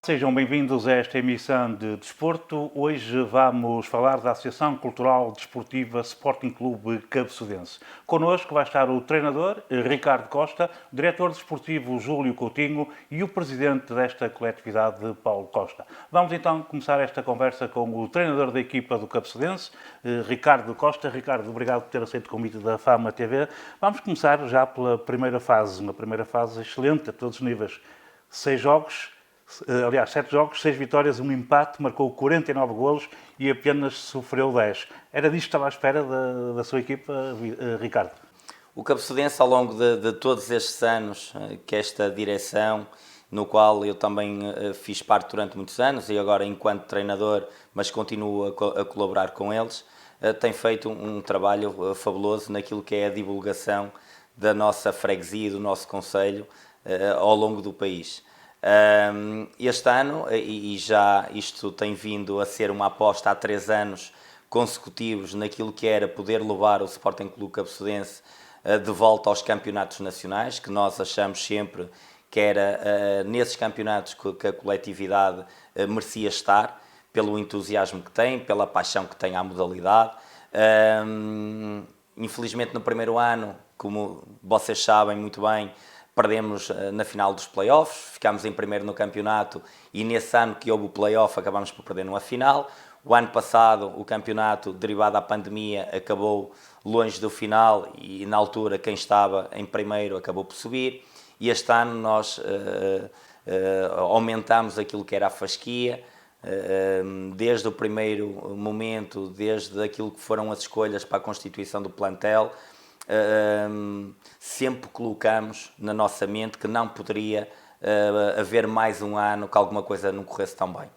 Sejam bem-vindos a esta emissão de Desporto. Hoje vamos falar da Associação Cultural Desportiva Sporting Clube Cabeçudense. Connosco vai estar o treinador Ricardo Costa, o diretor desportivo Júlio Coutinho e o presidente desta coletividade, Paulo Costa. Vamos então começar esta conversa com o treinador da equipa do Cabeçudense, Ricardo Costa. Ricardo, obrigado por ter aceito o convite da Fama TV. Vamos começar já pela primeira fase, uma primeira fase excelente a todos os níveis. 6 jogos. Aliás, 7 jogos, 6 vitórias, um empate, marcou 49 golos e apenas sofreu 10. Era disto que estava à espera da sua equipa, Ricardo? O Cabeçudense, ao longo de todos estes anos, que esta direção, no qual eu também fiz parte durante muitos anos e agora enquanto treinador, mas continuo a colaborar com eles, tem feito um trabalho fabuloso naquilo que é a divulgação da nossa freguesia e do nosso concelho ao longo do país. Este ano, e já isto tem vindo a ser uma aposta há 3 anos consecutivos naquilo que era poder levar o Sporting Clube Cabeçudense de volta aos campeonatos nacionais, que nós achamos sempre que era nesses campeonatos que a coletividade merecia estar, pelo entusiasmo que tem, pela paixão que tem à modalidade. Infelizmente no primeiro ano, como vocês sabem muito bem, perdemos na final dos playoffs, ficámos em primeiro no campeonato e nesse ano que houve o playoff acabámos por perder numa final. O ano passado o campeonato, derivado da pandemia, acabou longe do final e na altura quem estava em primeiro acabou por subir. E este ano nós aumentámos aquilo que era a fasquia, desde o primeiro momento, desde aquilo que foram as escolhas para a constituição do plantel. Sempre colocamos na nossa mente que não poderia haver mais um ano que alguma coisa não corresse tão bem.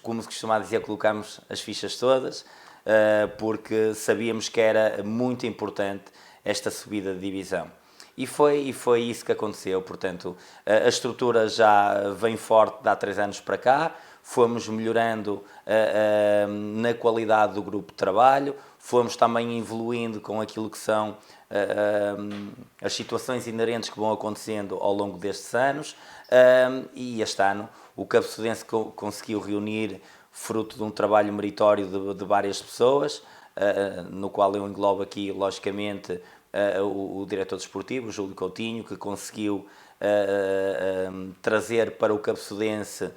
Como se costuma dizer, colocamos as fichas todas, porque sabíamos que era muito importante esta subida de divisão. E foi isso que aconteceu. Portanto, a estrutura já vem forte de há 3 anos para cá, fomos melhorando na qualidade do grupo de trabalho, fomos também evoluindo com aquilo que são as situações inerentes que vão acontecendo ao longo destes anos, e este ano o Cabeçudense conseguiu reunir, fruto de um trabalho meritório de várias pessoas, no qual eu englobo aqui, logicamente, o diretor desportivo, Júlio Coutinho, que conseguiu trazer para o Cabeçudense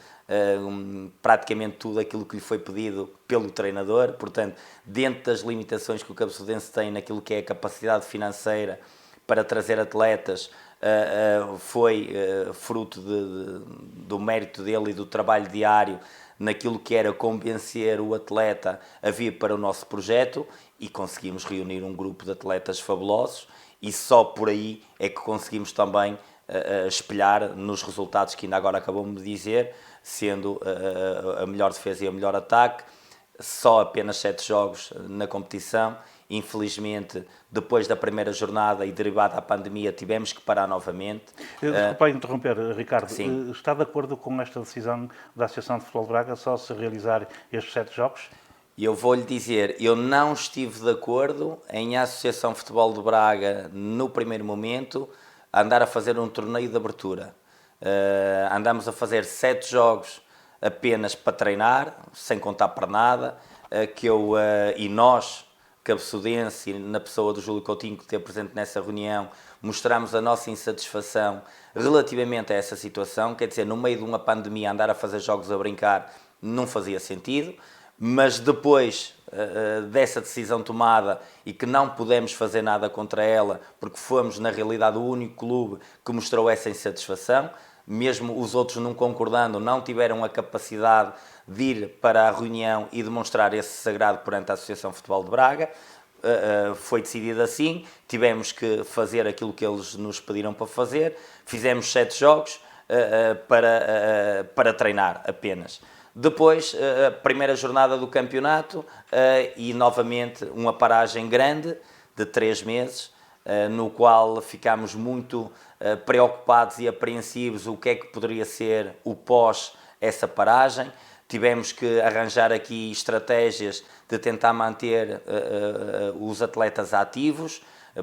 praticamente tudo aquilo que lhe foi pedido pelo treinador. Portanto, dentro das limitações que o Cabeçudense tem naquilo que é a capacidade financeira para trazer atletas, foi fruto do mérito dele e do trabalho diário naquilo que era convencer o atleta a vir para o nosso projeto, e conseguimos reunir um grupo de atletas fabulosos, e só por aí é que conseguimos também espelhar nos resultados que ainda agora acabamos de dizer, sendo a melhor defesa e o melhor ataque. Só apenas 7 jogos na competição. Infelizmente, depois da primeira jornada e derivada da pandemia, tivemos que parar novamente. Desculpa interromper, Ricardo. Sim. Está de acordo com esta decisão da Associação de Futebol de Braga só se realizar estes 7 jogos? E eu vou-lhe dizer, eu não estive de acordo em a Associação de Futebol de Braga, no primeiro momento, andar a fazer um torneio de abertura. Andamos a fazer 7 jogos apenas para treinar, sem contar para nada, e nós, Cabeçudense, na pessoa do Júlio Coutinho, que esteve presente nessa reunião, mostramos a nossa insatisfação relativamente a essa situação. Quer dizer, no meio de uma pandemia, andar a fazer jogos a brincar não fazia sentido. Mas depois dessa decisão tomada, e que não pudemos fazer nada contra ela, porque fomos na realidade o único clube que mostrou essa insatisfação, mesmo os outros não concordando, não tiveram a capacidade de ir para a reunião e demonstrar esse sagrado perante a Associação de Futebol de Braga. Foi decidido assim, tivemos que fazer aquilo que eles nos pediram para fazer, fizemos 7 jogos para treinar apenas. Depois, a primeira jornada do campeonato e novamente uma paragem grande de 3 meses, no qual ficámos muito preocupados e apreensivos o que é que poderia ser o pós essa paragem. Tivemos que arranjar aqui estratégias de tentar manter os atletas ativos.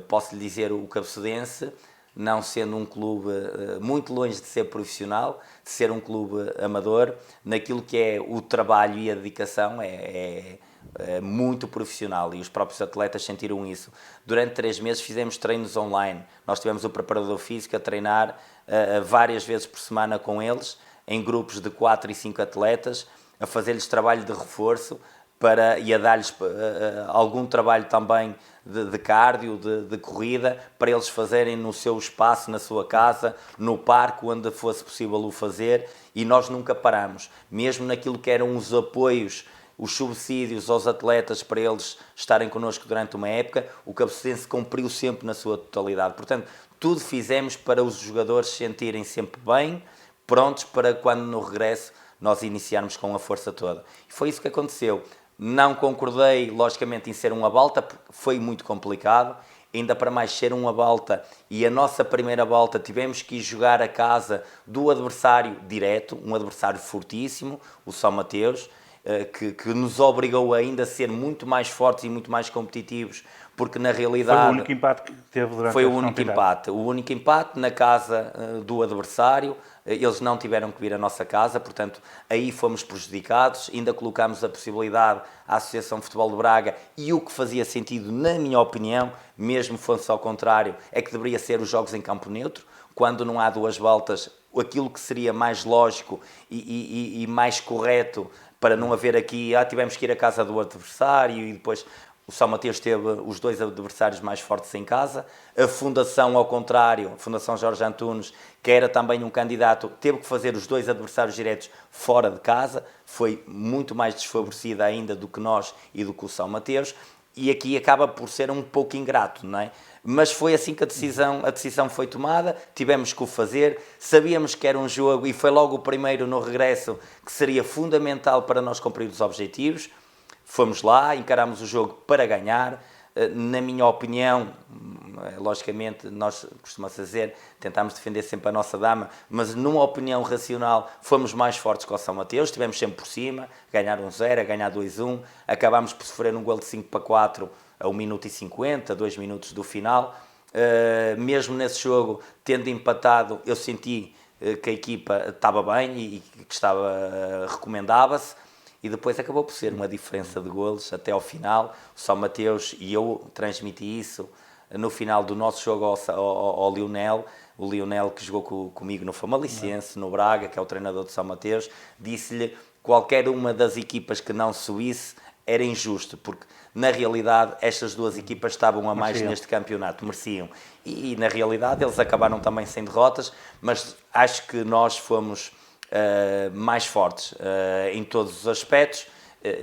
Posso lhe dizer, o Cabeçudense não sendo um clube muito longe de ser profissional, de ser um clube amador, naquilo que é o trabalho e a dedicação é muito profissional e os próprios atletas sentiram isso. Durante 3 meses fizemos treinos online, nós tivemos o preparador físico a treinar várias vezes por semana com eles, em grupos de 4 e 5 atletas, a fazer-lhes trabalho de reforço e a dar-lhes algum trabalho também de cardio, de corrida, para eles fazerem no seu espaço, na sua casa, no parque, onde fosse possível o fazer, e nós nunca paramos. Mesmo naquilo que eram os apoios, os subsídios aos atletas para eles estarem connosco durante uma época, o Cabeçodense cumpriu sempre na sua totalidade. Portanto, tudo fizemos para os jogadores se sentirem sempre bem, prontos para quando no regresso nós iniciarmos com a força toda. E foi isso que aconteceu. Não concordei, logicamente, em ser um Abalta, porque foi muito complicado, ainda para mais ser um Abalta, e a nossa primeira Abalta tivemos que ir jogar a casa do adversário direto, um adversário fortíssimo, o São Mateus, que nos obrigou ainda a ser muito mais fortes e muito mais competitivos, porque na realidade... Foi o único empate que teve durante Foi o único empate na casa do adversário. Eles não tiveram que vir à nossa casa, portanto, aí fomos prejudicados. Ainda colocámos a possibilidade à Associação de Futebol de Braga, e o que fazia sentido, na minha opinião, mesmo fosse ao contrário, é que deveria ser os jogos em campo neutro, quando não há duas voltas, aquilo que seria mais lógico e mais correto, para não haver aqui, tivemos que ir à casa do adversário e depois... O São Mateus teve os 2 adversários mais fortes em casa. A Fundação, ao contrário, a Fundação Jorge Antunes, que era também um candidato, teve que fazer os 2 adversários diretos fora de casa. Foi muito mais desfavorecida ainda do que nós e do que o São Mateus. E aqui acaba por ser um pouco ingrato, não é? Mas foi assim que a decisão foi tomada, tivemos que o fazer, sabíamos que era um jogo e foi logo o primeiro no regresso que seria fundamental para nós cumprir os objetivos. Fomos lá, encarámos o jogo para ganhar. Na minha opinião, logicamente, nós costumamos dizer, tentámos defender sempre a nossa dama, mas numa opinião racional, fomos mais fortes que o São Mateus, estivemos sempre por cima, ganhar 1-0, ganhar 2-1, acabámos por sofrer um gol de 5-4 a 1 minuto e 50, 2 minutos do final. Mesmo nesse jogo, tendo empatado, eu senti que a equipa estava bem e que recomendava-se. E depois acabou por ser uma diferença de golos até ao final. O São Mateus, e eu transmiti isso no final do nosso jogo ao Lionel, o Lionel que jogou comigo no Famalicense, no Braga, que é o treinador de São Mateus, disse-lhe qualquer uma das equipas que não subisse era injusto, porque na realidade estas 2 equipas estavam a mais neste campeonato, mereciam. E na realidade eles acabaram também sem derrotas, mas acho que nós fomos... mais fortes em todos os aspectos,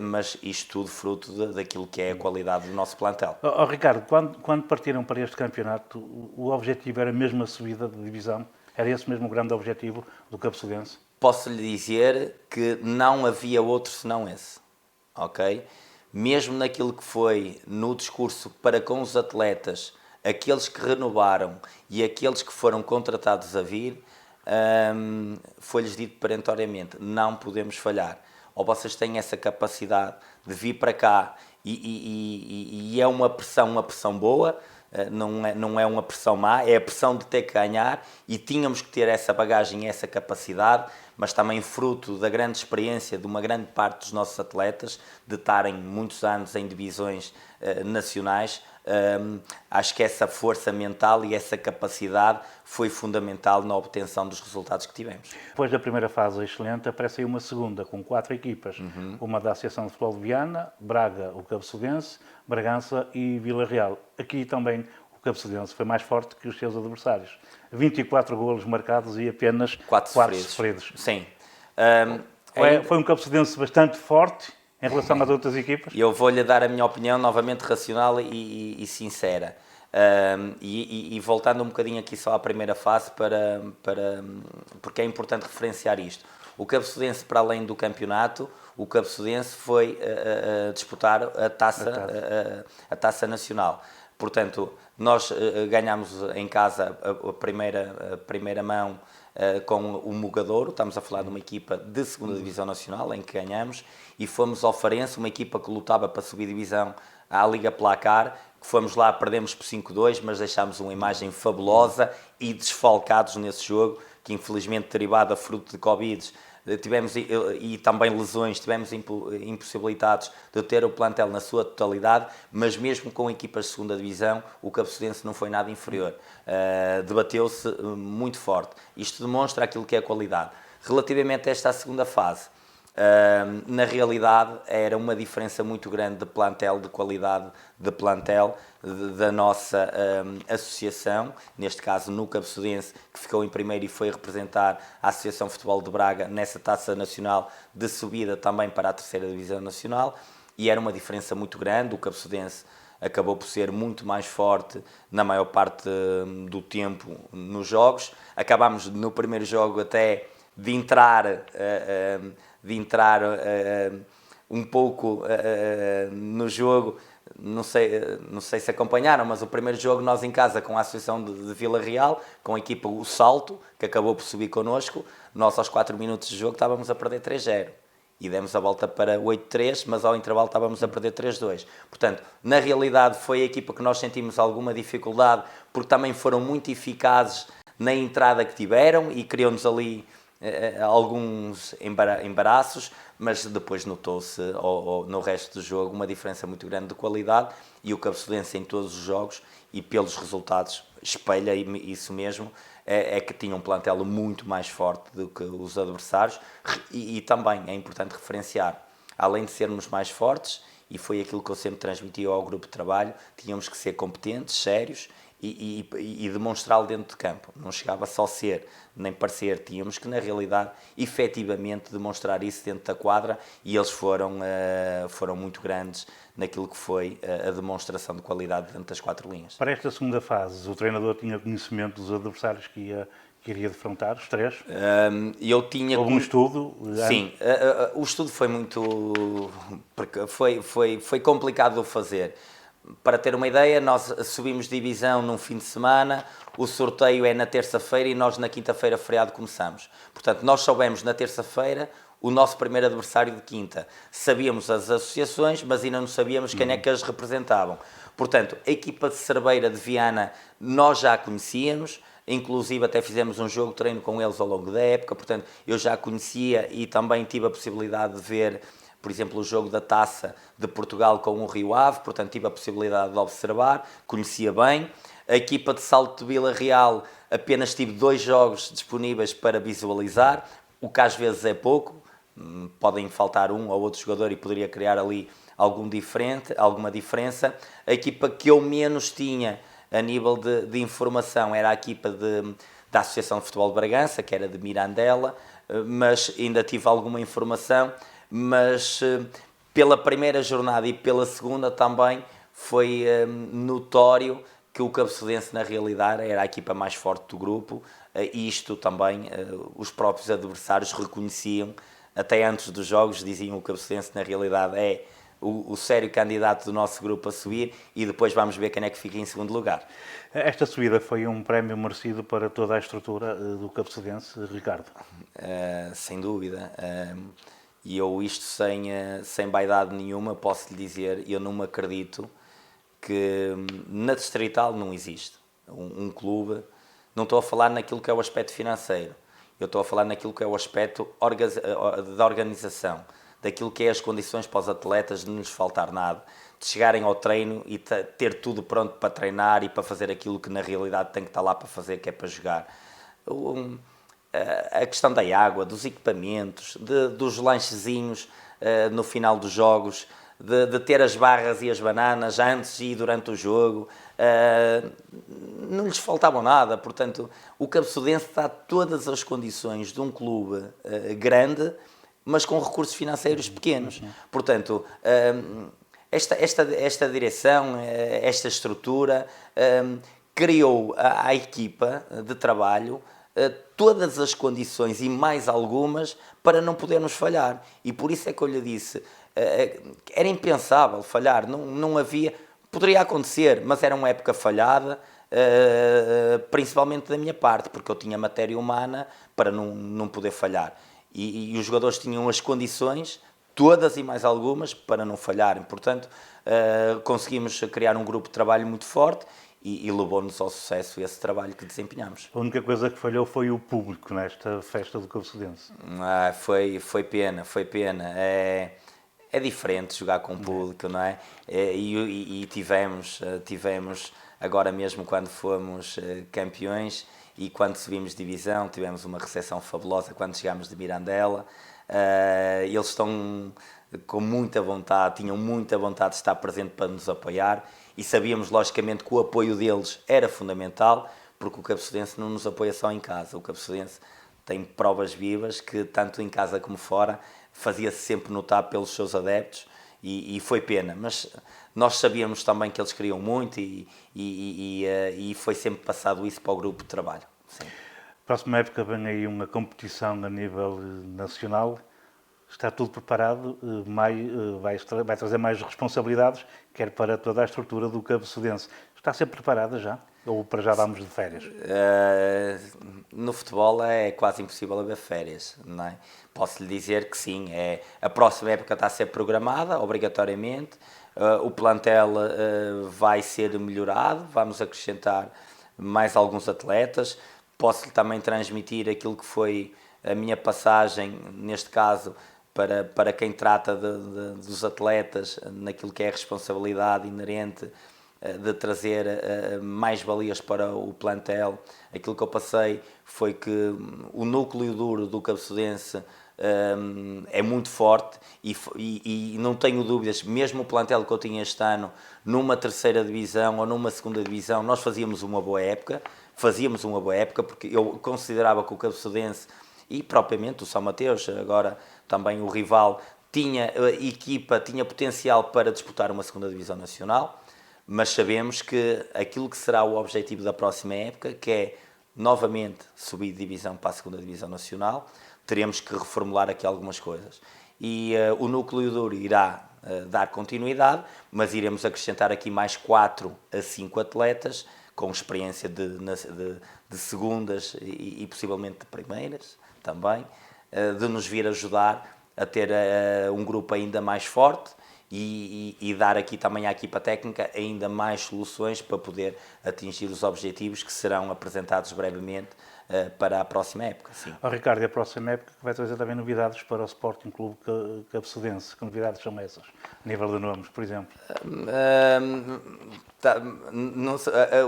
mas isto tudo fruto daquilo que é a qualidade do nosso plantel. Ricardo, quando partiram para este campeonato, o objetivo era mesmo a subida de divisão? Era esse mesmo o grande objetivo do Cabeçodense? Posso-lhe dizer que não havia outro senão esse, ok? Mesmo naquilo que foi no discurso para com os atletas, aqueles que renovaram e aqueles que foram contratados a vir, foi-lhes dito perentoriamente, não podemos falhar, ou vocês têm essa capacidade de vir para cá e é uma pressão boa, não é uma pressão má, é a pressão de ter que ganhar, e tínhamos que ter essa bagagem, essa capacidade, mas também fruto da grande experiência de uma grande parte dos nossos atletas, de estarem muitos anos em divisões nacionais. Acho que essa força mental e essa capacidade foi fundamental na obtenção dos resultados que tivemos. Depois da primeira fase excelente, aparece aí uma segunda com 4 equipas, uma da Associação de Futebol de Viana, Braga, o Cabeçodense, Bragança e Vila Real. Aqui também o Cabeçodense foi mais forte que os seus adversários. 24 golos marcados e apenas 4 sofridos. Sim. Foi um Cabeçodense bastante forte em relação às outras equipas? Eu vou-lhe dar a minha opinião novamente racional e sincera. E voltando um bocadinho aqui só à primeira fase, porque é importante referenciar isto. O Cabeçodense, para além do campeonato, o Cabeçodense foi disputar a taça nacional. Portanto, nós ganhámos em casa a primeira mão com o Mugadouro, estamos a falar de uma equipa de segunda Divisão Nacional, em que ganhamos, e fomos ao Farense, uma equipa que lutava para subir divisão à Liga Placar, que fomos lá, perdemos por 5-2, mas deixámos uma imagem fabulosa e desfalcados nesse jogo, que infelizmente derivada fruto de Covid, tivemos, e também lesões, tivemos impossibilitados de ter o plantel na sua totalidade, mas mesmo com equipas de segunda divisão, o Cabeçudense não foi nada inferior. Debateu-se muito forte. Isto demonstra aquilo que é a qualidade. Relativamente a esta segunda fase, na realidade era uma diferença muito grande de plantel, de qualidade de plantel da nossa associação, neste caso no Cabeçudense, que ficou em primeiro e foi representar a Associação Futebol de Braga nessa taça nacional de subida também para a terceira divisão nacional, e era uma diferença muito grande. O Cabeçudense acabou por ser muito mais forte na maior parte do tempo nos jogos. Acabámos no primeiro jogo até de entrar um pouco no jogo, não sei se acompanharam, mas o primeiro jogo nós em casa com a Associação de Vila Real, com a equipa O Salto, que acabou por subir connosco, nós aos 4 minutos de jogo estávamos a perder 3-0 e demos a volta para 8-3, mas ao intervalo estávamos a perder 3-2. Portanto, na realidade foi a equipa que nós sentimos alguma dificuldade, porque também foram muito eficazes na entrada que tiveram e criou-nos ali alguns embaraços, mas depois notou-se no resto do jogo uma diferença muito grande de qualidade, e o Cabeçudense em todos os jogos e pelos resultados espelha isso mesmo, é que tinha um plantel muito mais forte do que os adversários, e também é importante referenciar, além de sermos mais fortes, e foi aquilo que eu sempre transmiti ao grupo de trabalho, tínhamos que ser competentes, sérios, e demonstrá-lo dentro de campo. Não chegava só a ser, nem parecer, tínhamos que na realidade efetivamente demonstrar isso dentro da quadra, e eles foram muito grandes naquilo que foi a demonstração de qualidade dentro das 4 linhas. Para esta segunda fase, o treinador tinha conhecimento dos adversários que iria defrontar, os 3? Eu tinha... Houve um estudo? Sim, o estudo foi muito... Foi complicado de o fazer. Para ter uma ideia, nós subimos divisão num fim de semana, o sorteio é na terça-feira e nós na quinta-feira feriado começamos. Portanto, nós soubemos na terça-feira o nosso primeiro adversário de quinta. Sabíamos as associações, mas ainda não sabíamos quem é que as representavam. Portanto, a equipa de Cerveira de Viana nós já a conhecíamos, inclusive até fizemos um jogo de treino com eles ao longo da época, portanto, eu já a conhecia e também tive a possibilidade de ver, por exemplo, o jogo da Taça de Portugal com o Rio Ave, portanto tive a possibilidade de observar, conhecia bem. A equipa de Salto de Vila Real apenas tive 2 jogos disponíveis para visualizar, o que às vezes é pouco, podem faltar um ou outro jogador e poderia criar ali alguma diferença. A equipa que eu menos tinha a nível de informação era a equipa da Associação de Futebol de Bragança, que era de Mirandela, mas ainda tive alguma informação. Mas pela primeira jornada e pela segunda também foi notório que o Cabeçudense na realidade era a equipa mais forte do grupo, e isto também os próprios adversários reconheciam, até antes dos jogos diziam que o Cabeçudense na realidade é o sério candidato do nosso grupo a subir, e depois vamos ver quem é que fica em segundo lugar. Esta subida foi um prémio merecido para toda a estrutura do Cabeçudense, Ricardo? Sem dúvida. E eu isto sem vaidade nenhuma posso lhe dizer, eu não me acredito que na Distrital não existe um clube, não estou a falar naquilo que é o aspecto financeiro, eu estou a falar naquilo que é o aspecto da organização, daquilo que é as condições para os atletas de não lhes faltar nada, de chegarem ao treino e ter tudo pronto para treinar e para fazer aquilo que na realidade tem que estar lá para fazer, que é para jogar. A questão da água, dos equipamentos, dos lanchezinhos no final dos jogos, de ter as barras e as bananas antes e durante o jogo, não lhes faltavam nada. Portanto, o Cabeçudense dá todas as condições de um clube grande, mas com recursos financeiros pequenos. Portanto, esta direção, esta estrutura, criou à equipa de trabalho todas as condições e mais algumas para não podermos falhar. E por isso é que eu lhe disse, era impensável falhar, não havia, poderia acontecer, mas era uma época falhada, principalmente da minha parte, porque eu tinha matéria humana para não poder falhar. E os jogadores tinham as condições todas e mais algumas para não falharem. Portanto, conseguimos criar um grupo de trabalho muito forte e levou-nos ao sucesso esse trabalho que desempenhamos. A única coisa que falhou foi o público nesta festa do Cabeçudense. Foi pena, foi pena. É diferente jogar com o público, não é? E tivemos, agora mesmo quando fomos campeões e quando subimos de divisão, tivemos uma recepção fabulosa quando chegámos de Mirandela. Eles estão com muita vontade, tinham muita vontade de estar presente para nos apoiar e sabíamos logicamente que o apoio deles era fundamental, porque o Cabeçudense não nos apoia só em casa. O Cabeçudense tem provas vivas que tanto em casa como fora fazia-se sempre notar pelos seus adeptos e foi pena, mas nós sabíamos também que eles queriam muito e foi sempre passado isso para o grupo de trabalho. Sim. Próxima época vem aí uma competição a nível nacional. Está tudo preparado, vai trazer mais responsabilidades, quer para toda a estrutura do Cabeçudense. Está a ser preparada já? Ou para já vamos de férias? No futebol é quase impossível haver férias, não é? Posso lhe dizer que sim, a próxima época está a ser programada, obrigatoriamente. O plantel vai ser melhorado, vamos acrescentar mais alguns atletas. Posso-lhe também transmitir aquilo que foi a minha passagem, neste caso, para quem trata dos atletas, naquilo que é a responsabilidade inerente de trazer mais valias para o plantel. Aquilo que eu passei foi que o núcleo duro do Cabeçudense é muito forte e não tenho dúvidas, mesmo o plantel que eu tinha este ano, numa terceira divisão ou numa segunda divisão, nós fazíamos uma boa época, porque eu considerava que o Cabeçudense e propriamente o São Mateus, agora também o rival, tinha equipa, tinha potencial para disputar uma segunda divisão nacional, mas sabemos que aquilo que será o objetivo da próxima época, que é novamente subir de divisão para a segunda divisão nacional, teremos que reformular aqui algumas coisas. E o núcleo duro irá dar continuidade, mas iremos acrescentar aqui mais 4 a 5 atletas com experiência de segundas e possivelmente de primeiras também, de nos vir ajudar a ter um grupo ainda mais forte e dar aqui também à equipa técnica ainda mais soluções para poder atingir os objetivos que serão apresentados brevemente para a próxima época. Sim. Ricardo, e a próxima época que vai trazer também novidades para o Sporting Clube Cabeçudense. Que novidades são essas? A nível de nomes, por exemplo.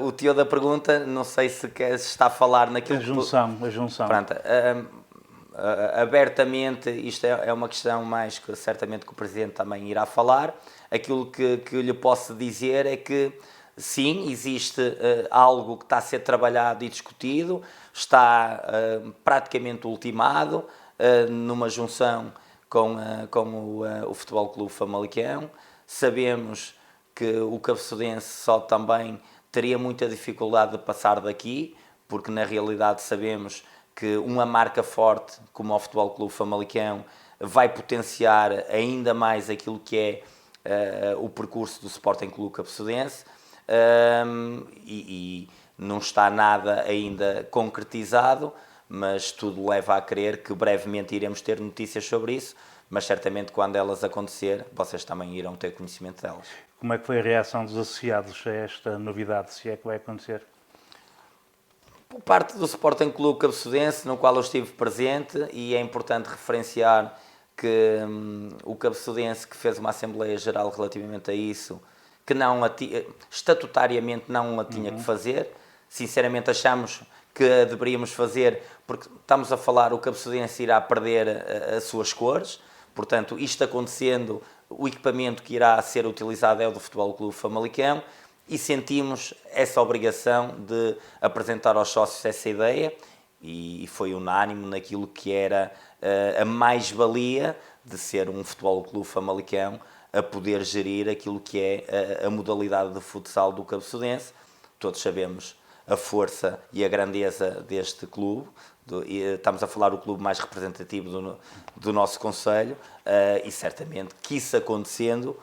O tio da pergunta, não sei se está a falar naquilo... A junção. Pronto, abertamente, isto é uma questão mais que certamente que o Presidente também irá falar. Aquilo que eu lhe posso dizer é que sim, existe algo que está a ser trabalhado e discutido, está praticamente ultimado numa junção com o Futebol Clube Famalicão. Sabemos que o Cabeçudense só também teria muita dificuldade de passar daqui, porque na realidade sabemos que uma marca forte como o Futebol Clube Famalicão vai potenciar ainda mais aquilo que é o percurso do Sporting Clube Cabeçudense e não está nada ainda concretizado, mas tudo leva a crer que brevemente iremos ter notícias sobre isso, mas certamente quando elas acontecer, vocês também irão ter conhecimento delas. Como é que foi a reação dos associados a esta novidade, se é que vai acontecer? Por parte do Sporting Clube Cabeçudense, no qual eu estive presente, e é importante referenciar que o Cabeçudense, que fez uma Assembleia Geral relativamente a isso, que não estatutariamente não a tinha que fazer, sinceramente achamos que a deveríamos fazer, porque estamos a falar, o Cabeçudense irá perder as suas cores, portanto, isto acontecendo, o equipamento que irá ser utilizado é o do Futebol Clube Famalicão, e sentimos essa obrigação de apresentar aos sócios essa ideia e foi unânime naquilo que era a mais-valia de ser um Futebol Clube Famalicão a poder gerir aquilo que é a modalidade de futsal do Cabeçudense. Todos sabemos a força e a grandeza deste clube, estamos a falar do clube mais representativo do nosso concelho e certamente que isso acontecendo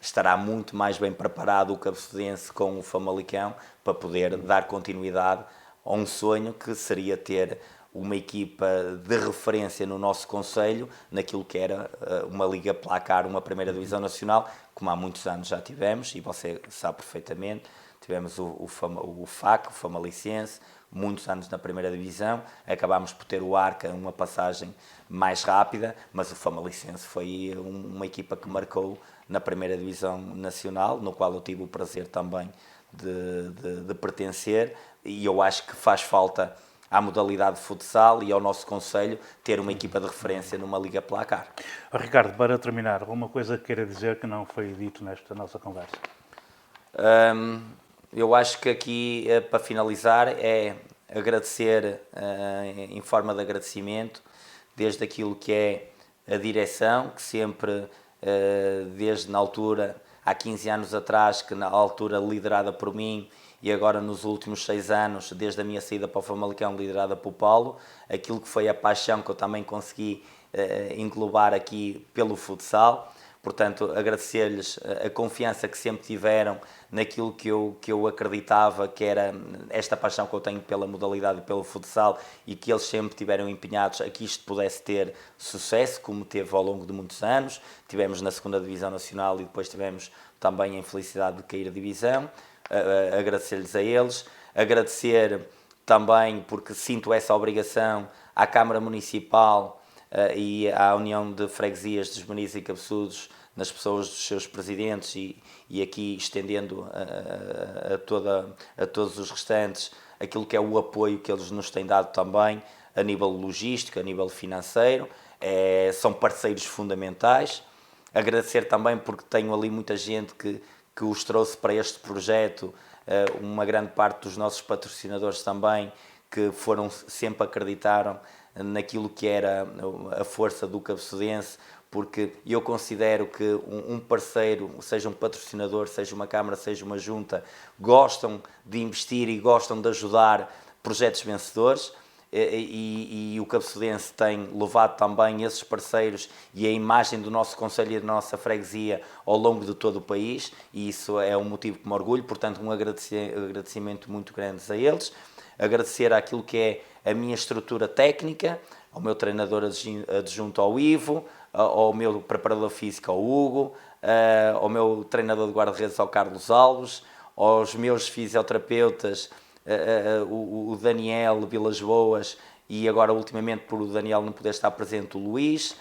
estará muito mais bem preparado o Cabeçudense com o Famalicão para poder dar continuidade a um sonho que seria ter uma equipa de referência no nosso concelho, naquilo que era uma Liga Placar, uma Primeira Divisão Nacional, como há muitos anos já tivemos, e você sabe perfeitamente, tivemos o FAC, o Famalicense, muitos anos na Primeira Divisão, acabámos por ter o Arca, uma passagem mais rápida, mas o Famalicense foi uma equipa que marcou na Primeira Divisão Nacional, no qual eu tive o prazer também de pertencer, e eu acho que faz falta à modalidade de futsal e ao nosso concelho ter uma equipa de referência numa Liga Placar. Ricardo, para terminar, alguma coisa que queira dizer que não foi dito nesta nossa conversa? Eu acho que aqui, para finalizar, é agradecer, em forma de agradecimento, desde aquilo que é a direção, que sempre, desde na altura, há 15 anos atrás, que na altura liderada por mim, e agora nos últimos 6 anos, desde a minha saída para o Famalicão, liderada por Paulo, aquilo que foi a paixão que eu também consegui englobar aqui pelo futsal. Portanto, agradecer-lhes a confiança que sempre tiveram naquilo que eu acreditava que era esta paixão que eu tenho pela modalidade e pelo futsal, e que eles sempre tiveram empenhados a que isto pudesse ter sucesso, como teve ao longo de muitos anos. Tivemos na 2ª Divisão Nacional e depois tivemos também a infelicidade de cair a divisão. Agradecer-lhes a eles, agradecer também, porque sinto essa obrigação, à Câmara Municipal e à União de Freguesias dos Meniz e Cabeçudos, nas pessoas dos seus presidentes, e aqui estendendo a todos os restantes aquilo que é o apoio que eles nos têm dado também, a nível logístico, a nível financeiro, são parceiros fundamentais. Agradecer também porque tenho ali muita gente que os trouxe para este projeto, uma grande parte dos nossos patrocinadores também, que sempre acreditaram naquilo que era a força do cabeçudense, porque eu considero que um parceiro, seja um patrocinador, seja uma Câmara, seja uma Junta, gostam de investir e gostam de ajudar projetos vencedores, e o cabeçudense tem levado também esses parceiros e a imagem do nosso concelho e da nossa freguesia ao longo de todo o país, e isso é um motivo que me orgulho. Portanto, um agradecimento muito grande a eles. Agradecer àquilo que é a minha estrutura técnica, ao meu treinador adjunto, ao Ivo, ao meu preparador físico, ao Hugo, ao meu treinador de guarda-redes, ao Carlos Alves, aos meus fisioterapeutas, o Daniel Vilas Boas, e agora ultimamente, por o Daniel não poder estar presente, o Luís.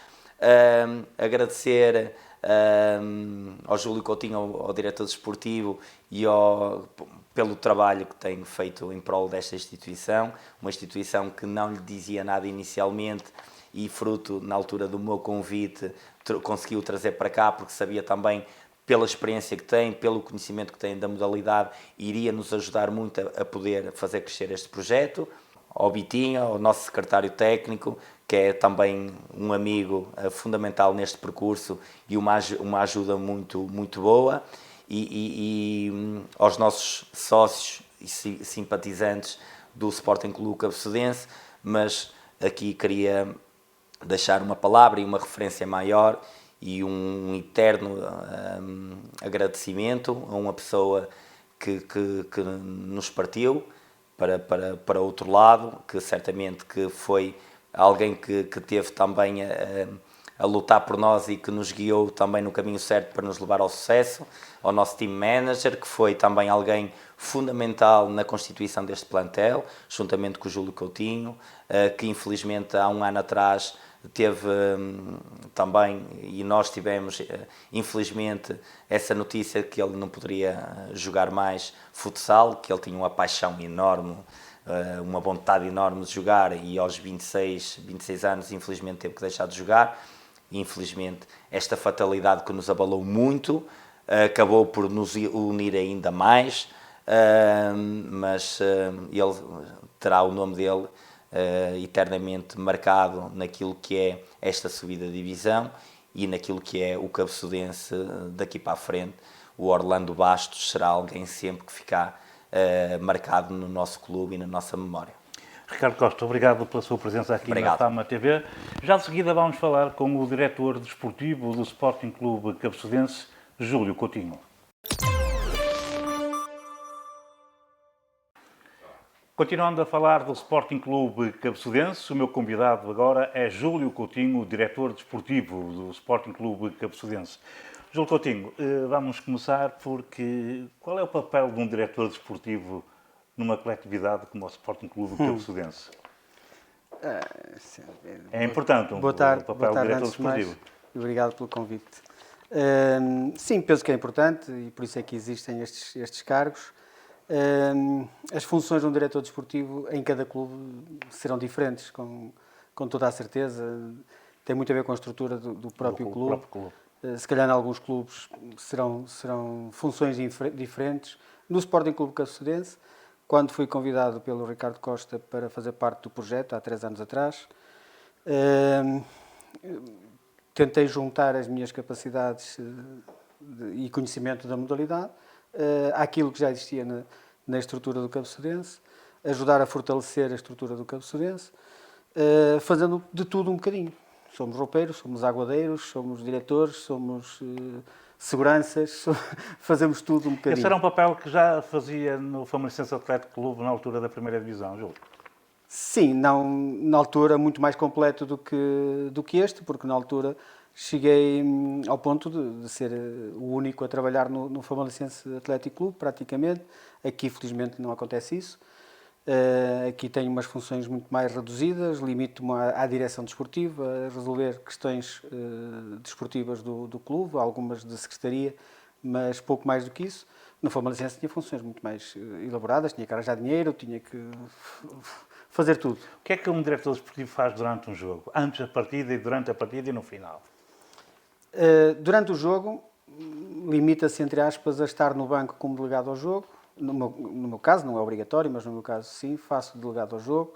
Agradecer ao Júlio Coutinho, ao diretor desportivo, e pelo trabalho que tem feito em prol desta instituição, uma instituição que não lhe dizia nada inicialmente, e fruto, na altura do meu convite, conseguiu trazer para cá, porque sabia também, pela experiência que tem, pelo conhecimento que tem da modalidade, iria nos ajudar muito a poder fazer crescer este projeto. Ao Bitinho, ao nosso secretário técnico, que é também um amigo fundamental neste percurso e uma ajuda muito, muito boa, e aos nossos sócios e simpatizantes do Sporting Clube Cabeçudense. Mas aqui queria deixar uma palavra e uma referência maior e um eterno agradecimento a uma pessoa que nos partiu para outro lado, que certamente que foi alguém que teve também a lutar por nós e que nos guiou também no caminho certo para nos levar ao sucesso, ao nosso team manager, que foi também alguém fundamental na constituição deste plantel, juntamente com o Júlio Coutinho, que infelizmente há um ano atrás teve também, e nós tivemos infelizmente essa notícia, que ele não poderia jogar mais futsal, que ele tinha uma paixão enorme, uma vontade enorme de jogar, e aos 26 anos infelizmente teve que deixar de jogar. E, infelizmente, esta fatalidade que nos abalou muito acabou por nos unir ainda mais, mas ele terá o nome dele eternamente marcado naquilo que é esta subida de divisão e naquilo que é o cabeçudense daqui para a frente. O Orlando Bastos será alguém sempre que ficar marcado no nosso clube e na nossa memória. Ricardo Costa, obrigado pela sua presença aqui na Fama TV. Já de seguida vamos falar com o diretor desportivo do Sporting Clube Cabeçudense, Júlio Coutinho. Continuando a falar do Sporting Clube Cabeçudense, o meu convidado agora é Júlio Coutinho, diretor desportivo do Sporting Clube Cabeçudense. Júlio Coutinho, vamos começar porque qual é o papel de um diretor desportivo numa coletividade como o Sporting Clube Cabeçudense? É importante Boa o tarde, papel do diretor antes de mais, desportivo. e obrigado pelo convite. Sim, penso que é importante e por isso é que existem estes cargos. As funções de um diretor desportivo em cada clube serão diferentes, com toda a certeza. Tem muito a ver com a estrutura do próprio clube. Se calhar, em alguns clubes serão funções diferentes. No Sporting Clube Cabeçudense, quando fui convidado pelo Ricardo Costa para fazer parte do projeto, há 3 anos atrás, tentei juntar as minhas capacidades e conhecimento da modalidade àquilo que já existia na estrutura do Cabeçudense, ajudar a fortalecer a estrutura do Cabeçudense, fazendo de tudo um bocadinho. Somos roupeiros, somos aguadeiros, somos diretores, somos seguranças, fazemos tudo um bocadinho. Esse era um papel que já fazia no Famalichense Atlético Clube na altura da primeira divisão, Júlio? Sim, não, na altura muito mais completo do que este, porque na altura cheguei ao ponto de ser o único a trabalhar no Famalichense Atlético Clube, praticamente. Aqui, felizmente, não acontece isso. Aqui tenho umas funções muito mais reduzidas, limito-me à direção desportiva, a resolver questões desportivas do clube, algumas de secretaria, mas pouco mais do que isso. No Famalichense tinha funções muito mais elaboradas, tinha que arranjar dinheiro, tinha que fazer tudo. O que é que um diretor desportivo faz durante um jogo? Antes da partida e durante a partida e no final? Durante o jogo, limita-se, entre aspas, a estar no banco como delegado ao jogo. No meu caso, não é obrigatório, mas no meu caso, sim, faço delegado ao jogo.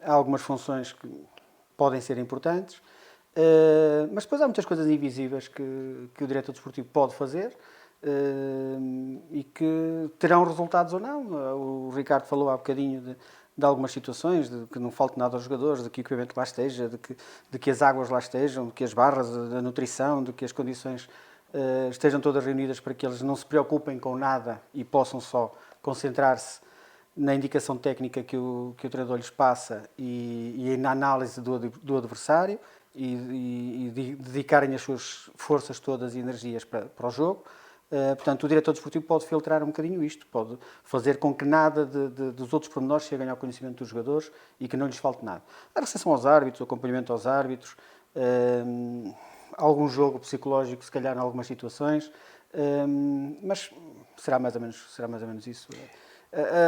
Há algumas funções que podem ser importantes, mas depois há muitas coisas invisíveis que o diretor desportivo pode fazer e que terão resultados ou não. O Ricardo falou há bocadinho de algumas situações, de que não falte nada aos jogadores, de que o equipamento lá esteja, de que as águas lá estejam, de que as barras, da nutrição, de que as condições estejam todas reunidas para que eles não se preocupem com nada e possam só concentrar-se na indicação técnica que o treinador lhes passa e na análise do adversário e dedicarem as suas forças todas e energias para o jogo. Portanto, o diretor desportivo pode filtrar um bocadinho isto, pode fazer com que nada dos outros pormenores cheguem ao conhecimento dos jogadores e que não lhes falte nada. A recepção aos árbitros, o acompanhamento aos árbitros, algum jogo psicológico, se calhar, em algumas situações, mas será mais ou menos isso.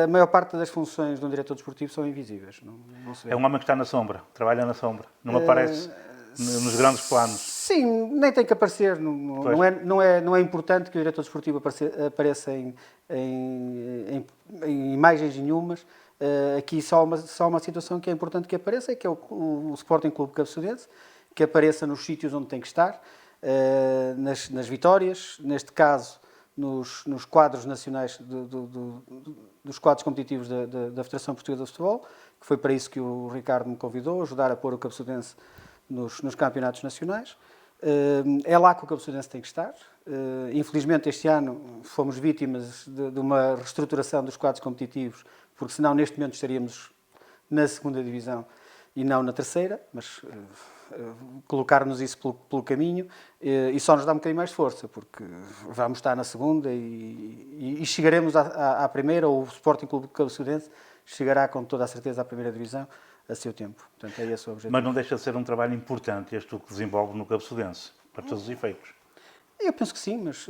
A maior parte das funções de um diretor desportivo são invisíveis. Não se vê. É um homem que está na sombra, trabalha na sombra, não aparece nos grandes planos. Sim, nem tem que aparecer. Não é importante que o diretor desportivo apareça em imagens nenhumas. Aqui só uma situação que é importante que apareça, que é o Sporting Clube Cabeçudense, que apareça nos sítios onde tem que estar, nas vitórias, neste caso nos quadros nacionais dos quadros competitivos da Federação Portuguesa de Futebol, que foi para isso que o Ricardo me convidou, ajudar a pôr o Cabeçudense nos campeonatos nacionais. É lá que o Cabeçudense tem que estar. Infelizmente, este ano fomos vítimas de uma reestruturação dos quadros competitivos, porque senão neste momento estaríamos na segunda divisão e não na terceira, mas colocar-nos isso pelo caminho e só nos dá um bocadinho mais de força, porque vamos estar na segunda e chegaremos à primeira, ou o Sporting Clube Cabeçudense chegará com toda a certeza à primeira divisão a seu tempo. Portanto, é esse o objetivo. Mas não deixa de ser um trabalho importante este que desenvolve no Cabeçudense, para todos os efeitos. Eu penso que sim, mas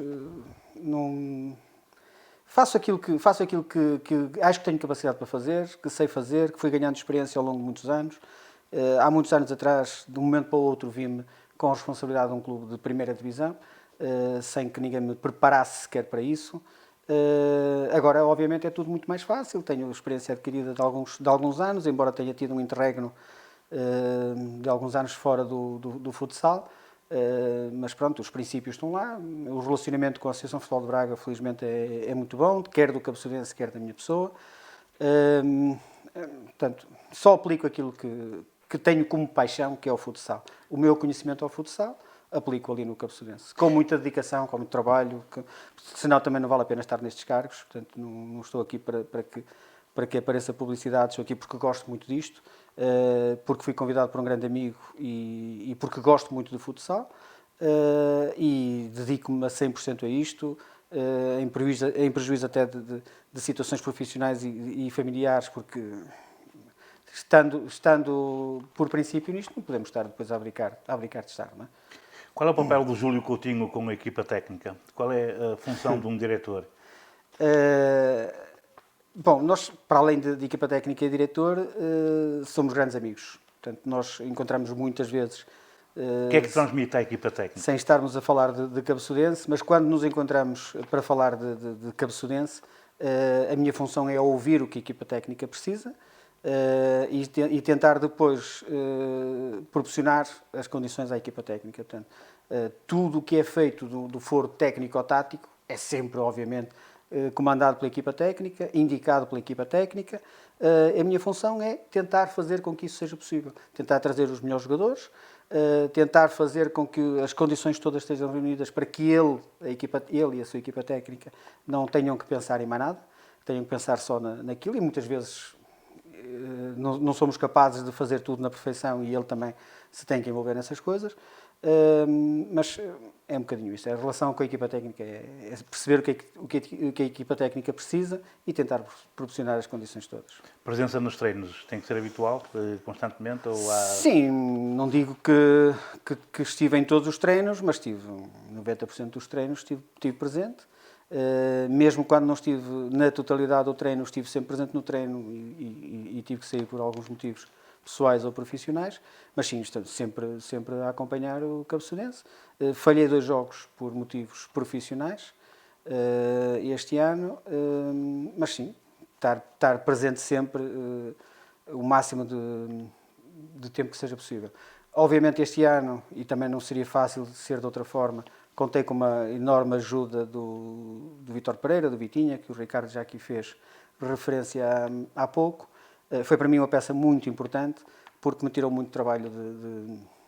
não... Faço aquilo que acho que tenho capacidade para fazer, que sei fazer, que fui ganhando experiência ao longo de muitos anos. Há muitos anos atrás, de um momento para o outro, vi-me com a responsabilidade de um clube de primeira divisão, sem que ninguém me preparasse sequer para isso. Agora, obviamente, é tudo muito mais fácil. Tenho experiência adquirida de alguns anos, embora tenha tido um interregno de alguns anos fora do futsal. Mas pronto, os princípios estão lá. O relacionamento com a Associação de Futebol de Braga, felizmente, é muito bom, quer do Cabeçudense, quer da minha pessoa. Portanto, só aplico aquilo que tenho como paixão, que é o futsal. O meu conhecimento ao futsal, aplico ali no Cabeçudense. Com muita dedicação, com muito trabalho, senão também não vale a pena estar nestes cargos. Portanto, não estou aqui para que apareça publicidade, estou aqui porque gosto muito disto, porque fui convidado por um grande amigo e porque gosto muito do futsal, e dedico-me a 100% a isto, em prejuízo até de situações profissionais e familiares, porque estando por princípio nisto, não podemos estar depois a abdicar de estar, não é? Qual é o papel do Júlio Coutinho com a equipa técnica? Qual é a função de um diretor? Bom, nós, para além de equipa técnica e diretor, somos grandes amigos. Portanto, nós encontramos muitas vezes... O que é que transmite à equipa técnica? Sem estarmos a falar de cabeçudense, mas quando nos encontramos para falar de cabeçudense, a minha função é ouvir o que a equipa técnica precisa e tentar depois proporcionar as condições à equipa técnica. Portanto, tudo o que é feito do foro técnico-tático é sempre, obviamente, comandado pela equipa técnica, indicado pela equipa técnica. A minha função é tentar fazer com que isso seja possível. Tentar trazer os melhores jogadores, tentar fazer com que as condições todas estejam reunidas para que ele e a sua equipa técnica não tenham que pensar em mais nada, tenham que pensar só naquilo, e muitas vezes não somos capazes de fazer tudo na perfeição e ele também se tem que envolver nessas coisas. Mas é um bocadinho isso. A relação com a equipa técnica é perceber o que a equipa técnica precisa e tentar proporcionar as condições todas. Presença nos treinos tem que ser habitual, constantemente? Ou há... Sim, não digo que estive em todos os treinos, mas estive 90% dos treinos, estive presente. Mesmo quando não estive na totalidade do treino, estive sempre presente no treino e tive que sair por alguns motivos pessoais ou profissionais, mas sim, estou sempre a acompanhar o cabeçudense. Falhei 2 jogos por motivos profissionais este ano, mas sim, estar presente sempre o máximo de tempo que seja possível. Obviamente este ano, e também não seria fácil de ser de outra forma, contei com uma enorme ajuda do Vítor Pereira, do Vitinha, que o Ricardo já aqui fez referência há pouco. Foi para mim uma peça muito importante, porque me tirou muito trabalho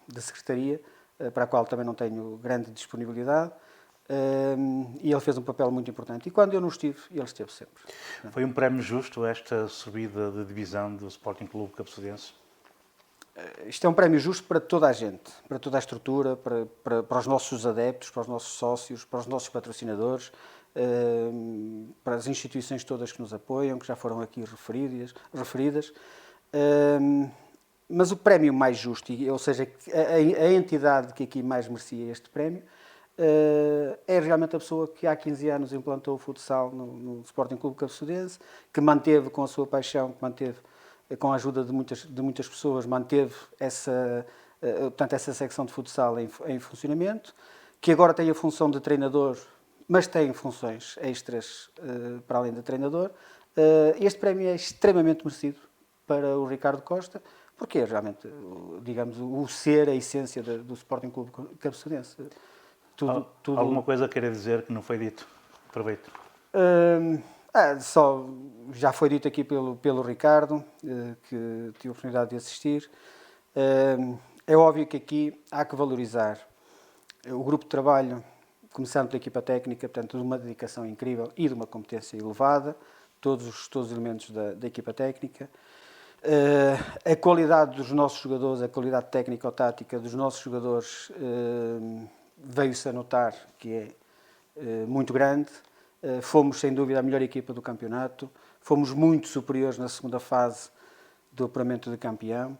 de secretaria, para a qual também não tenho grande disponibilidade, e ele fez um papel muito importante. E quando eu não estive, ele esteve sempre. Foi um prémio justo esta subida de divisão do Sporting Clube Cabeçudense? Isto é um prémio justo para toda a gente, para toda a estrutura, para os nossos adeptos, para os nossos sócios, para os nossos patrocinadores, para as instituições todas que nos apoiam, que já foram aqui referidas. Mas o prémio mais justo, ou seja, a entidade que aqui mais merecia este prémio, é realmente a pessoa que há 15 anos implantou o futsal no Sporting Clube Cabeçudense, que manteve com a sua paixão, que manteve com a ajuda de muitas pessoas, manteve essa secção de futsal em funcionamento, que agora tem a função de treinador, mas tem funções extras para além de treinador. Este prémio é extremamente merecido para o Ricardo Costa, porque é realmente, digamos, o ser, a essência do Sporting Clube Cabeçudense. Tudo... Alguma coisa queira dizer que não foi dito? Aproveito. Só já foi dito aqui pelo Ricardo, que tive a oportunidade de assistir. É óbvio que aqui há que valorizar o grupo de trabalho, começando pela equipa técnica, portanto, de uma dedicação incrível e de uma competência elevada, todos os elementos da equipa técnica. A qualidade dos nossos jogadores, a qualidade técnico-tática dos nossos jogadores veio-se a notar que é muito grande. Fomos, sem dúvida, a melhor equipa do campeonato. Fomos muito superiores na segunda fase do apuramento de campeão.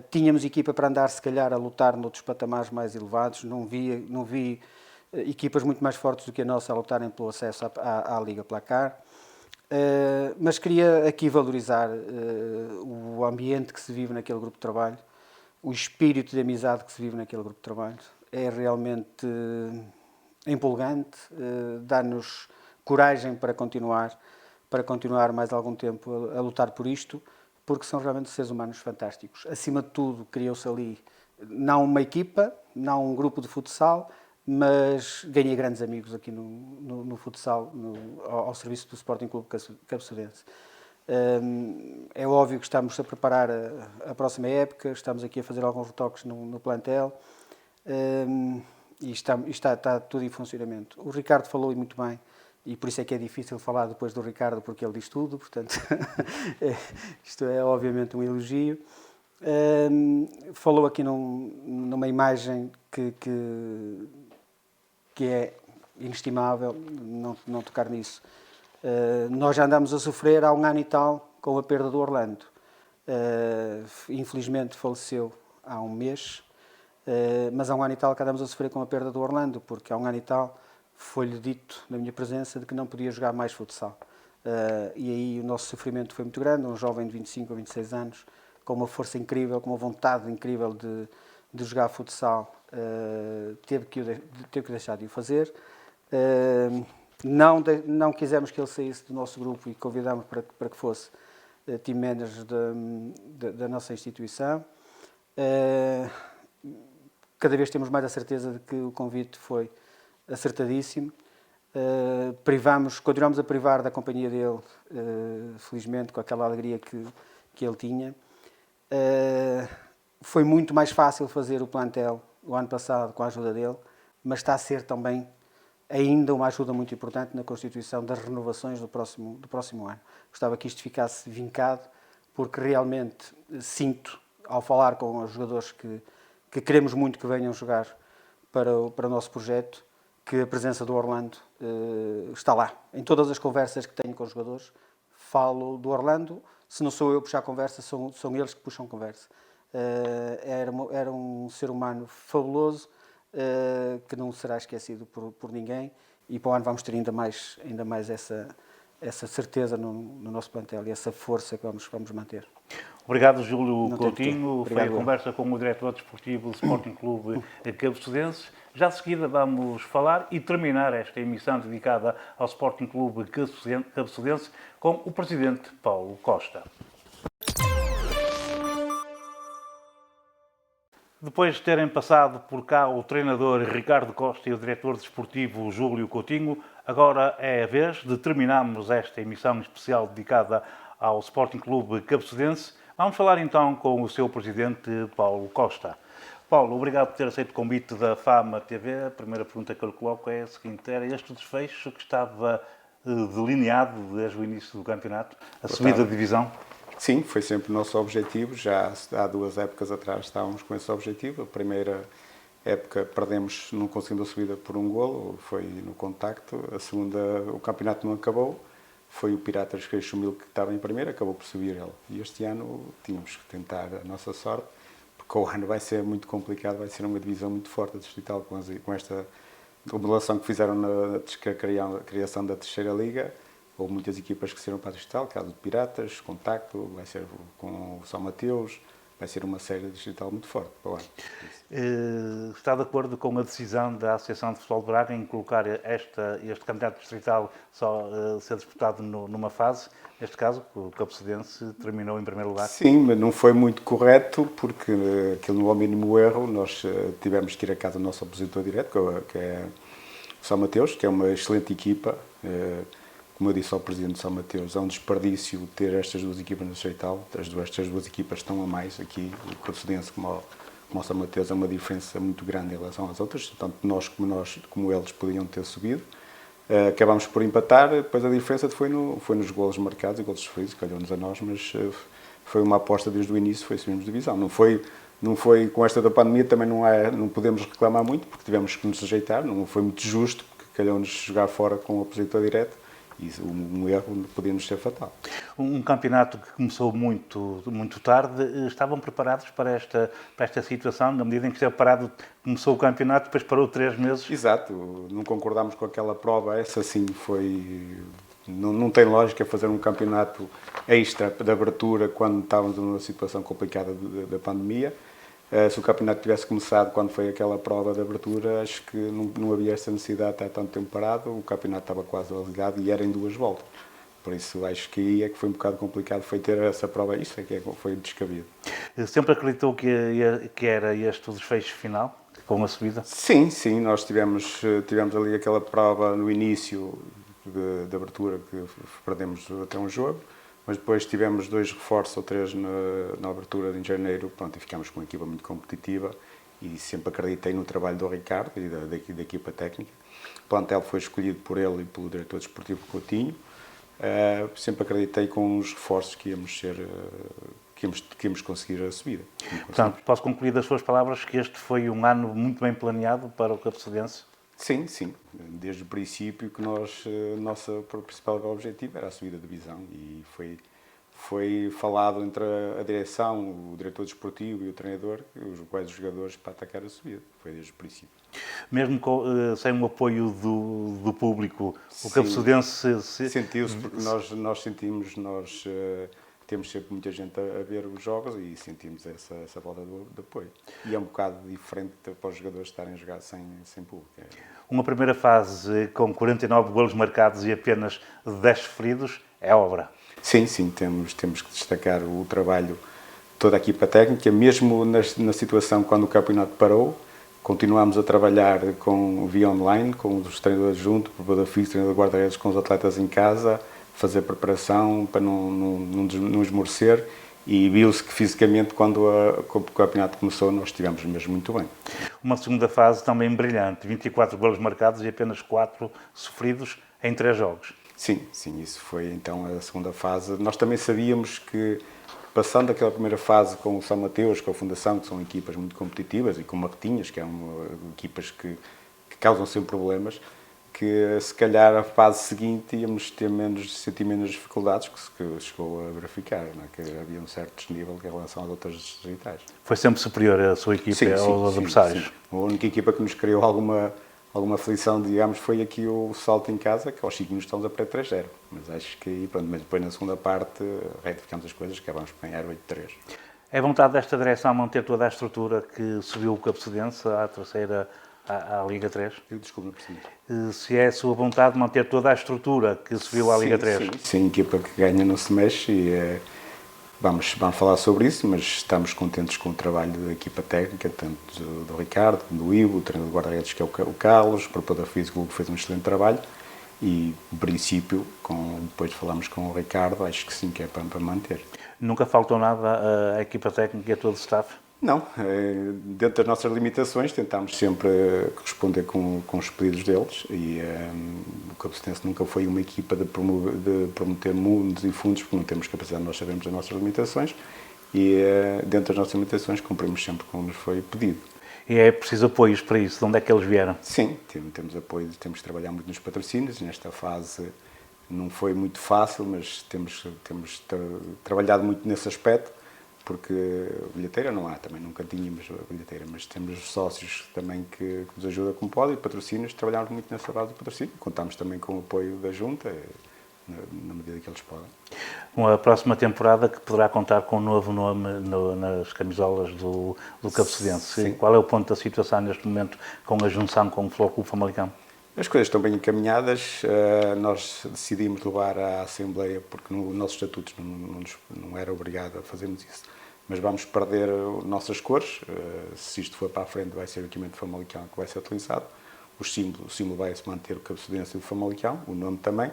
Tínhamos equipa para andar, se calhar, a lutar noutros patamares mais elevados. Não vi equipas muito mais fortes do que a nossa a lutarem pelo acesso à Liga Placar. Mas queria aqui valorizar o ambiente que se vive naquele grupo de trabalho, o espírito de amizade que se vive naquele grupo de trabalho. É realmente empolgante, dá-nos coragem para continuar mais algum tempo a lutar por isto, porque são realmente seres humanos fantásticos. Acima de tudo, criou-se ali não uma equipa, não um grupo de futsal, mas ganhei grandes amigos aqui no futsal, ao serviço do Sporting Clube Cabeçudense. É óbvio que estamos a preparar a próxima época, estamos aqui a fazer alguns retoques no plantel, e está tudo em funcionamento. O Ricardo falou muito bem e por isso é que é difícil falar depois do Ricardo, porque ele diz tudo, portanto, isto é obviamente um elogio. Falou aqui numa imagem que é inestimável, não tocar nisso. Nós já andamos a sofrer há 1 ano e tal com a perda do Orlando. Infelizmente faleceu há 1 mês, mas há 1 ano e tal que andamos a sofrer com a perda do Orlando, porque há 1 ano e tal foi-lhe dito, na minha presença, de que não podia jogar mais futsal. E aí o nosso sofrimento foi muito grande. Um jovem de 25 ou 26 anos, com uma força incrível, com uma vontade incrível de jogar futsal, teve que deixar de o fazer. Não quisemos que ele saísse do nosso grupo e convidámos para que fosse team manager da nossa instituição. Cada vez temos mais a certeza de que o convite foi acertadíssimo. Continuamos a privar da companhia dele, felizmente, com aquela alegria que ele tinha. Foi muito mais fácil fazer o plantel o ano passado com a ajuda dele, mas está a ser também ainda uma ajuda muito importante na constituição das renovações do próximo ano. Gostava que isto ficasse vincado, porque realmente sinto, ao falar com os jogadores que queremos muito que venham jogar para o nosso projeto, que a presença do Orlando está lá. Em todas as conversas que tenho com os jogadores, falo do Orlando. Se não sou eu a puxar a conversa, são eles que puxam a conversa. Era um ser humano fabuloso, que não será esquecido por ninguém, e para o ano vamos ter ainda mais essa certeza no nosso plantel e essa força que vamos manter. Obrigado, Júlio Não Coutinho. Obrigado, foi a conversa com o diretor desportivo do Sporting Clube Cabeçudense. Já de seguida vamos falar e terminar esta emissão dedicada ao Sporting Clube Cabeçudense com o presidente Paulo Costa. Depois de terem passado por cá o treinador Ricardo Costa e o diretor desportivo Júlio Coutinho, agora é a vez de terminarmos esta emissão especial dedicada ao Sporting Clube Cabeçudense. Vamos falar então com o seu presidente Paulo Costa. Paulo, obrigado por ter aceito o convite da Fama TV. A primeira pergunta que eu lhe coloco é a seguinte: era este o desfecho que estava delineado desde o início do campeonato, a subida de divisão? Sim, foi sempre o nosso objetivo. Já há 2 épocas atrás estávamos com esse objetivo. A primeira época perdemos, não conseguindo a subida por 1 golo, foi no contacto. A segunda, o campeonato não acabou. Foi o Piratas Queixo-Mil que estava em primeiro, acabou por subir ele. E este ano tínhamos que tentar a nossa sorte, porque o ano vai ser muito complicado, vai ser uma divisão muito forte a distrital, com esta remodelação que fizeram na criação da terceira liga. Houve muitas equipas que saíram para a distrital, caso de Piratas, Contacto, vai ser com o São Mateus, vai ser uma série distrital muito forte para o ano. Está de acordo com a decisão da Associação de Futebol de Braga em colocar este campeonato distrital só ser disputado numa fase? Neste caso, o Cabeçudense terminou em primeiro lugar. Sim, mas não foi muito correto, porque aquilo no ao mínimo erro, nós tivemos que ir a casa do nosso opositor direto, que é o São Mateus, que é uma excelente equipa. Como eu disse ao Presidente de São Mateus, é um desperdício ter estas 2 equipas no distrital. Estas 2 equipas estão a mais aqui. O Cabeçudense, como o São Mateus, é uma diferença muito grande em relação às outras. Tanto nós como eles podiam ter subido. Acabámos por empatar, depois a diferença foi nos golos marcados e golos sofridos, calhou-nos a nós, mas foi uma aposta desde o início, foi subirmos divisão. Não foi com esta da pandemia, também não podemos reclamar muito, porque tivemos que nos sujeitar, não foi muito justo, porque calhou-nos jogar fora com o opositor direto. E um erro podia-nos ser fatal. Um campeonato que começou muito tarde. Estavam preparados para esta situação, na medida em que começou o campeonato, depois parou 3 meses? Exato, não concordámos com aquela prova. Essa sim foi... Não tem lógica fazer um campeonato extra de abertura quando estávamos numa situação complicada da pandemia. Se o campeonato tivesse começado quando foi aquela prova de abertura, acho que não havia essa necessidade de estar tanto tempo parado. O campeonato estava quase ligado e era em 2 voltas. Por isso acho que aí é que foi um bocado complicado foi ter essa prova. Isso é que foi descabido. Sempre acreditou que era este o desfecho final, com a subida? Sim, nós tivemos ali aquela prova no início de abertura que perdemos até um jogo. Mas depois tivemos 2 reforços ou 3 na abertura de janeiro, pronto, e ficámos com uma equipa muito competitiva e sempre acreditei no trabalho do Ricardo e da equipa técnica. O plantel foi escolhido por ele e pelo diretor desportivo Coutinho. Sempre acreditei com os reforços que íamos conseguir a subida. Portanto, posso concluir das suas palavras que este foi um ano muito bem planeado para o Cabeçudense? Sim, sim. Desde o princípio que nosso principal objetivo era a subida da divisão e foi falado entre a direção, o diretor desportivo e o treinador, os jogadores para atacar a subida. Foi desde o princípio. Mesmo sem o apoio do público, o Sim. Cabeçudense... Sentiu-se porque nós sentimos, temos sempre muita gente a ver os jogos e sentimos essa volta de apoio. E é um bocado diferente para os jogadores estarem a jogar sem público. Uma primeira fase com 49 golos marcados e apenas 10 sofridos é obra. Sim, temos que destacar o trabalho de toda a equipa técnica, mesmo na situação quando o campeonato parou, continuámos a trabalhar via online, com os treinadores junto, o preparador físico, o treinador de guarda-redes, com os atletas em casa, fazer preparação para não esmorecer, e viu-se que fisicamente, quando o campeonato começou, nós estivemos mesmo muito bem. Uma segunda fase também brilhante, 24 golos marcados e apenas 4 sofridos em 3 jogos. Sim, isso foi então a segunda fase. Nós também sabíamos que, passando aquela primeira fase com o São Mateus, com a Fundação, que são equipas muito competitivas, e com o Marretinhas, que equipas que causam sempre problemas, que se calhar a fase seguinte íamos sentir menos dificuldades, que chegou a verificar, não é? Que havia um certo desnível em relação às outras distritais. Foi sempre superior a sua equipa aos adversários? Sim. A única equipa que nos criou alguma aflição, digamos, foi aqui o Salto em casa, que aos 5 minutos estamos a perder 3-0. Mas acho que, mas depois na segunda parte, retificamos as coisas, acabamos por ganhar 8-3. É vontade desta direção manter toda a estrutura que subiu o Cabeçudense à terceira, à Liga 3? Desculpe, não percebi. Se é a sua vontade manter toda a estrutura que subiu à Liga 3? Sim, a equipa que ganha não se mexe e vamos falar sobre isso, mas estamos contentes com o trabalho da equipa técnica, tanto do Ricardo, do Ivo, o treinador de guarda-redes que é o Carlos, o preparador físico que fez um excelente trabalho e, no princípio, depois falamos com o Ricardo, acho que sim, que é para manter. Nunca faltou nada à equipa técnica e a todo o staff? Não, dentro das nossas limitações tentámos sempre corresponder com os pedidos deles e o Cabeçudense nunca foi uma equipa de prometer mundos e fundos, porque não temos capacidade, nós sabemos as nossas limitações e dentro das nossas limitações cumprimos sempre como nos foi pedido. E é preciso apoios para isso, de onde é que eles vieram? Sim, temos apoio, temos que trabalhar muito nos patrocínios, nesta fase não foi muito fácil, mas temos trabalhado muito nesse aspecto, porque bilheteira não há, também nunca tínhamos bilheteira, mas temos sócios também que nos ajudam como podem, e patrocínios, trabalhamos muito nessa base de patrocínio, contamos também com o apoio da Junta, na medida que eles podem. Uma próxima temporada que poderá contar com um novo nome nas camisolas do Cabeçudense. Sim. Qual é o ponto da situação neste momento com a junção com o Futebol Clube Famalicão? As coisas estão bem encaminhadas, nós decidimos levar à Assembleia, porque nos nossos estatutos não era obrigado a fazermos isso, mas vamos perder nossas cores, se isto for para a frente vai ser o equipamento do Famalicão que vai ser utilizado, o símbolo vai se manter o Cabeçudense e o Famalicão, o nome também,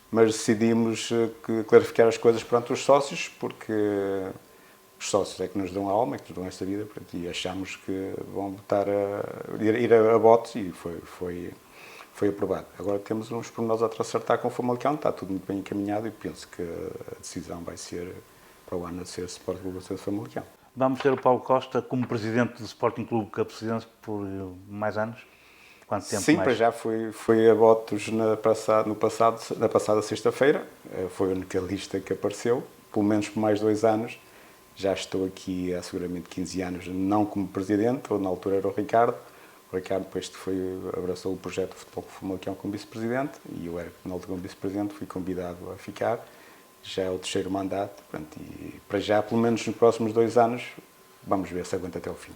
mas decidimos clarificar as coisas perante os sócios, porque os sócios é que nos dão a alma, é que nos dão esta vida, e achamos que vão ir a votos e foi aprovado. Agora temos uns pormenores a acertar com o Famalicão, está tudo muito bem encaminhado e penso que a decisão vai ser para o ano a ser Sporting Clube de Famalicão. Vamos ter o Paulo Costa como presidente do Sporting Clube Cabeçudense por mais anos? Quanto tempo Sim, mais? para já foi a votos na passada sexta-feira, foi a única lista que apareceu, pelo menos por mais 2 anos. Já estou aqui há seguramente 15 anos, não como presidente, ou na altura era o Ricardo. O Ricardo depois abraçou o projeto de Futebol Clube Famalicão como vice-presidente e eu era, na altura como vice-presidente, fui convidado a ficar. Já é o 3º mandato, e para já, pelo menos nos próximos 2 anos, vamos ver se aguenta até o fim.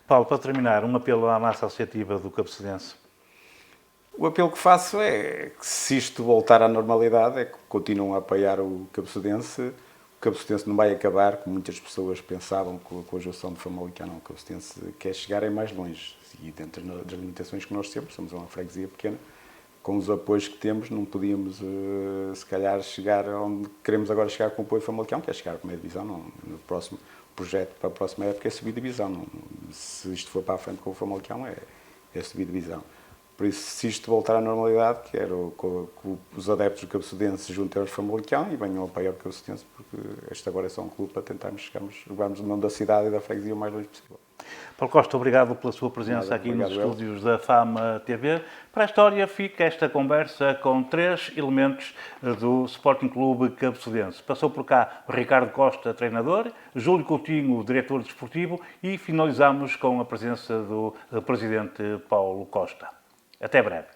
Paulo, para terminar, um apelo à massa associativa do Cabeçudense. O apelo que faço é que, se isto voltar à normalidade, é que continuem a apoiar o Cabeçudense. O Cabeçudense não vai acabar, como muitas pessoas pensavam, com a junção de Famalicão. Não, o Cabeçudense quer chegar mais longe. E dentro das limitações que nós temos, somos uma freguesia pequena, com os apoios que temos, não podíamos, se calhar, chegar onde queremos agora chegar com o apoio Famalicão, que é chegar à primeira divisão. No próximo projeto para a próxima época é subir divisão. se isto for para a frente com o Famalicão, é subir divisão. Por isso, se isto voltar à normalidade, quero que os adeptos do Cabeçudense se juntem aos Famalicão e venham apoiar o Cabeçudense, porque este agora é só um clube para tentarmos levarmos o nome da cidade e da freguesia o mais longe possível. Paulo Costa, obrigado pela sua presença aqui nos estúdios da Fama TV. Para a história fica esta conversa com 3 elementos do Sporting Clube Cabeçudense. Passou por cá o Ricardo Costa, treinador, Júlio Coutinho, diretor desportivo, e finalizamos com a presença do presidente Paulo Costa. Até breve.